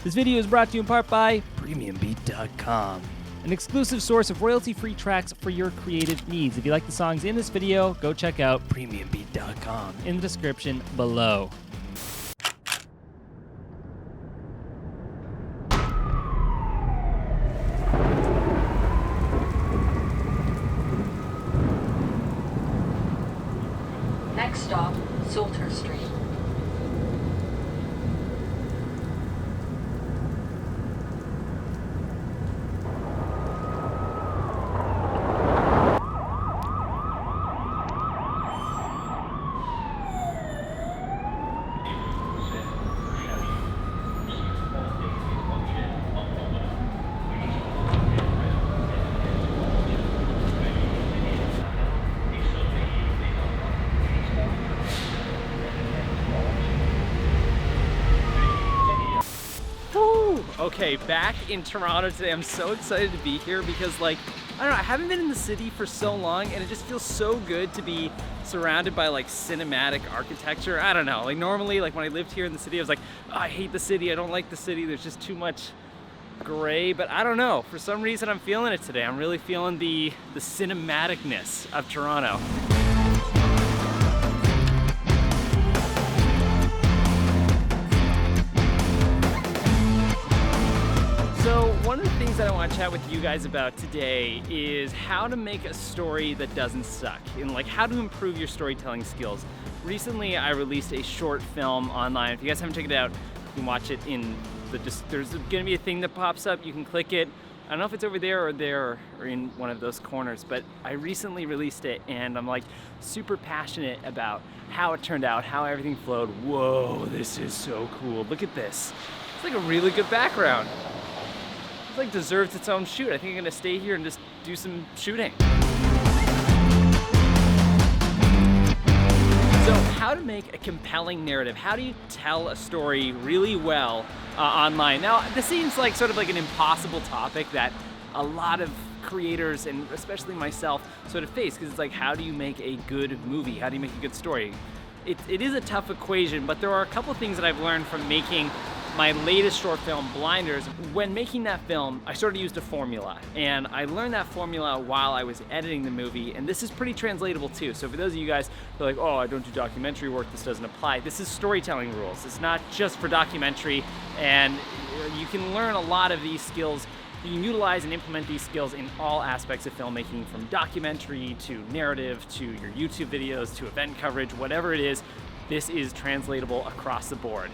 This video is brought to you in part by PremiumBeat.com, an exclusive source of royalty-free tracks for your creative needs. If you like the songs in this video, go check out PremiumBeat.com in the description below. Next stop, Salter Street. Okay, back in Toronto today. I'm so excited to be here because, like, I don't know, I haven't been in the city for so long and it just feels so good to be surrounded by like cinematic architecture. I don't know, like normally, like when I lived here in the city, I was like, oh, I hate the city, I don't like the city, there's just too much gray, but I don't know, for some reason I'm feeling it today. I'm really feeling the cinematicness of Toronto. So one of the things that I want to chat with you guys about today is how to make a story that doesn't suck, and like how to improve your storytelling skills. Recently I released a short film online. If you guys haven't checked it out, you can watch it in there's gonna be a thing that pops up, you can click it. I don't know if it's over there or in one of those corners, but I recently released it and I'm like super passionate about how it turned out, how everything flowed. Whoa, this is so cool. Look at this. It's like a really good background. It like deserves its own shoot. I think I'm gonna stay here and just do some shooting. So how to make a compelling narrative? How do you tell a story really well online? Now, this seems like sort of like an impossible topic that a lot of creators, and especially myself, sort of face, because it's like, how do you make a good movie? How do you make a good story? It is a tough equation, but there are a couple things that I've learned from making my latest short film, Blinders. When making that film, I sort of used a formula, and I learned that formula while I was editing the movie, and this is pretty translatable too. So for those of you guys who are like, oh, I don't do documentary work, this doesn't apply, this is storytelling rules. It's not just for documentary, and you can learn a lot of these skills. You can utilize and implement these skills in all aspects of filmmaking, from documentary to narrative to your YouTube videos to event coverage, whatever it is. This is translatable across the board.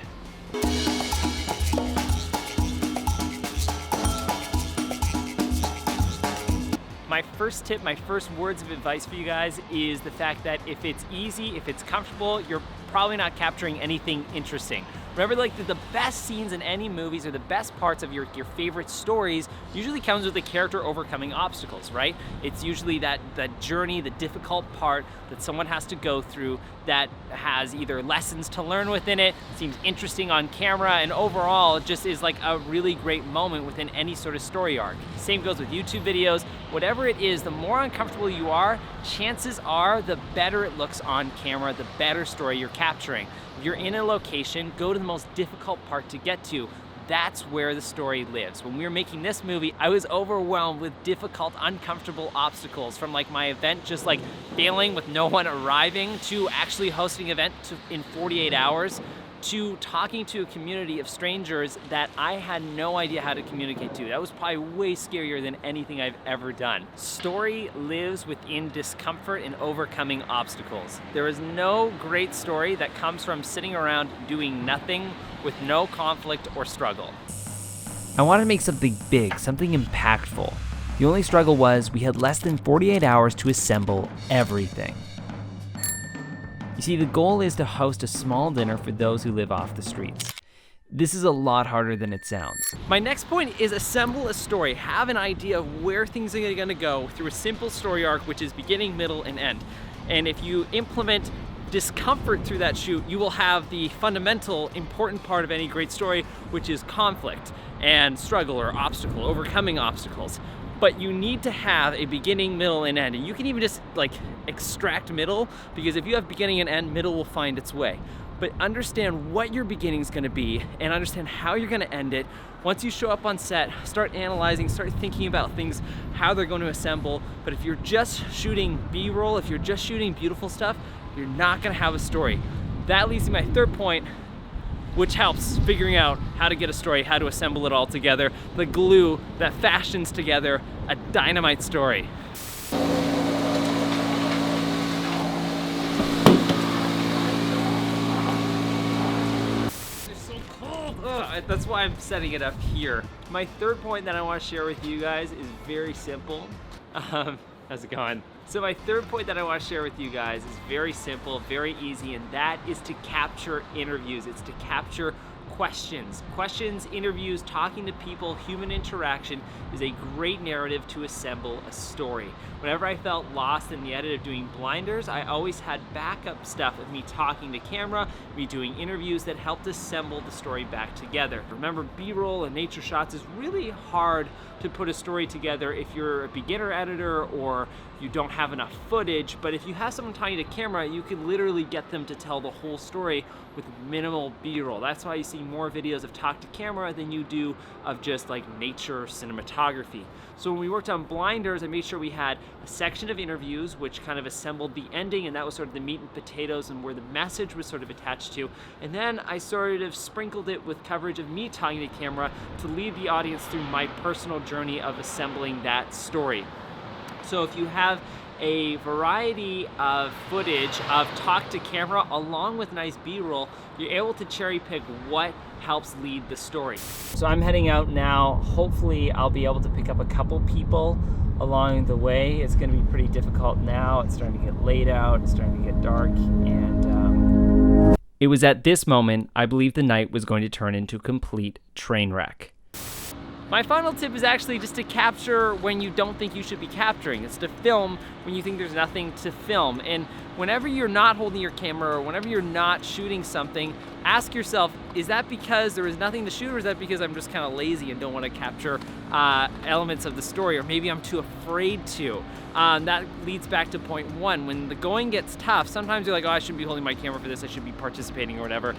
My first tip, my first words of advice for you guys is the fact that if it's easy, if it's comfortable, you're probably not capturing anything interesting. Remember, like the best scenes in any movies, or the best parts of your favorite stories usually comes with the character overcoming obstacles, right? It's usually that journey, the difficult part that someone has to go through that has either lessons to learn within it, seems interesting on camera, and overall it just is like a really great moment within any sort of story arc. Same goes with YouTube videos. Whatever it is, the more uncomfortable you are, chances are the better it looks on camera, the better story you're capturing. If you're in a location, go to the most difficult part to get to. That's where the story lives. When we were making this movie, I was overwhelmed with difficult, uncomfortable obstacles, from like my event just like failing with no one arriving, to actually hosting an event in 48 hours, to talking to a community of strangers that I had no idea how to communicate to. That was probably way scarier than anything I've ever done. Story lives within discomfort and overcoming obstacles. There is no great story that comes from sitting around doing nothing with no conflict or struggle. I wanted to make something big, something impactful. The only struggle was we had less than 48 hours to assemble everything. You see, the goal is to host a small dinner for those who live off the streets. This is a lot harder than it sounds. My next point is assemble a story. Have an idea of where things are gonna go through a simple story arc, which is beginning, middle, and end. And if you implement discomfort through that shoot, you will have the fundamental important part of any great story, which is conflict and struggle or obstacle, overcoming obstacles. But you need to have a beginning, middle, and end. And you can even just like extract middle, because if you have beginning and end, middle will find its way. but understand what your beginning is gonna be and understand how you're gonna end it. Once you show up on set, start analyzing, start thinking about things, how they're going to assemble. But if you're just shooting B-roll, if you're just shooting beautiful stuff, you're not gonna have a story. That leads to my third point, which helps figuring out how to get a story, how to assemble it all together, the glue that fashions together a dynamite story. It's so cold. Ugh, that's why I'm setting it up here. My third point that I want to share with you guys is very simple. How's it going? So my third point that I want to share with you guys is very simple, very easy, and that is to capture interviews. It's to capture questions. Questions, interviews, talking to people, human interaction is a great narrative to assemble a story. Whenever I felt lost in the edit of doing blinders, I always had backup stuff of me talking to camera, me doing interviews that helped assemble the story back together. Remember, B-roll and nature shots is really hard to put a story together if you're a beginner editor or you don't have enough footage, but if you have someone talking to camera, you can literally get them to tell the whole story with minimal B-roll. That's why you see more videos of talk to camera than you do of just like nature cinematography. So when we worked on blinders, I made sure we had a section of interviews which kind of assembled the ending, and that was sort of the meat and potatoes and where the message was sort of attached to. And then I sort of sprinkled it with coverage of me talking to camera to lead the audience through my personal journey of assembling that story. So if you have a variety of footage of talk to camera along with nice B-roll, you're able to cherry pick what helps lead the story. So I'm heading out now. Hopefully I'll be able to pick up a couple people along the way. It's going to be pretty difficult now. It's starting to get late out, it's starting to get dark, and it was at this moment I believed the night was going to turn into a complete train wreck. My final tip is actually just to capture when you don't think you should be capturing. It's to film when you think there's nothing to film. And whenever you're not holding your camera or whenever you're not shooting something, ask yourself, is that because there is nothing to shoot, or is that because I'm just kind of lazy and don't want to capture elements of the story, or maybe I'm too afraid to? That leads back to point one. When the going gets tough, sometimes you're like, oh, I shouldn't be holding my camera for this, I should be participating or whatever.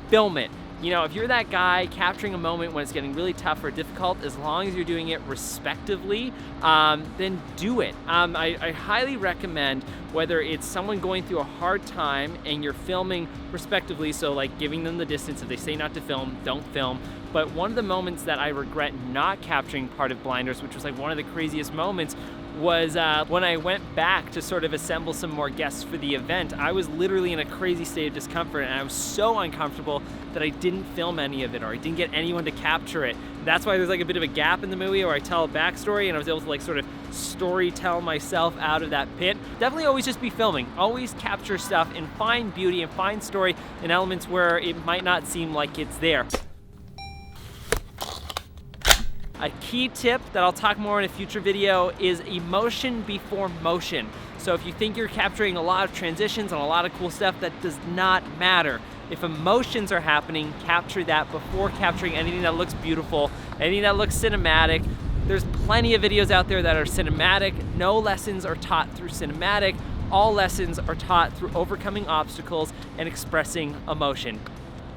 Film it. You know, if you're that guy capturing a moment when it's getting really tough or difficult, as long as you're doing it respectively, then do it. I highly recommend, whether it's someone going through a hard time and you're filming respectively, so like giving them the distance. If they say not to film, don't film. But one of the moments that I regret not capturing part of blinders, which was like one of the craziest moments, was when I went back to sort of assemble some more guests for the event. I was literally in a crazy state of discomfort, and I was so uncomfortable that I didn't film any of it, or I didn't get anyone to capture it. That's why there's like a bit of a gap in the movie where I tell a backstory, and I was able to like sort of story tell myself out of that pit. Definitely always just be filming. Always capture stuff and find beauty and find story in elements where it might not seem like it's there. A key tip that I'll talk more in a future video is emotion before motion. So if you think you're capturing a lot of transitions and a lot of cool stuff, that does not matter. If emotions are happening, capture that before capturing anything that looks beautiful, anything that looks cinematic. There's plenty of videos out there that are cinematic. No lessons are taught through cinematic. All lessons are taught through overcoming obstacles and expressing emotion.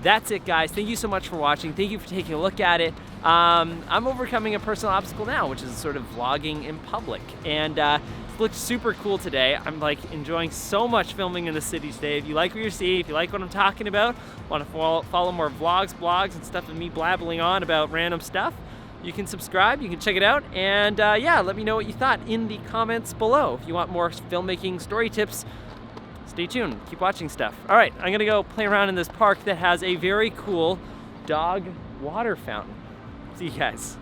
That's it, guys. Thank you so much for watching. Thank you for taking a look at it. I'm overcoming a personal obstacle now, which is sort of vlogging in public. And it looks super cool today. I'm like enjoying so much filming in the city today. If you like what you see, if you like what I'm talking about, want to follow more vlogs, blogs, and stuff of me blabbling on about random stuff, you can subscribe, you can check it out, and yeah, let me know what you thought in the comments below. If you want more filmmaking story tips, stay tuned, keep watching stuff. All right, I'm gonna go play around in this park that has a very cool dog water fountain. See you guys.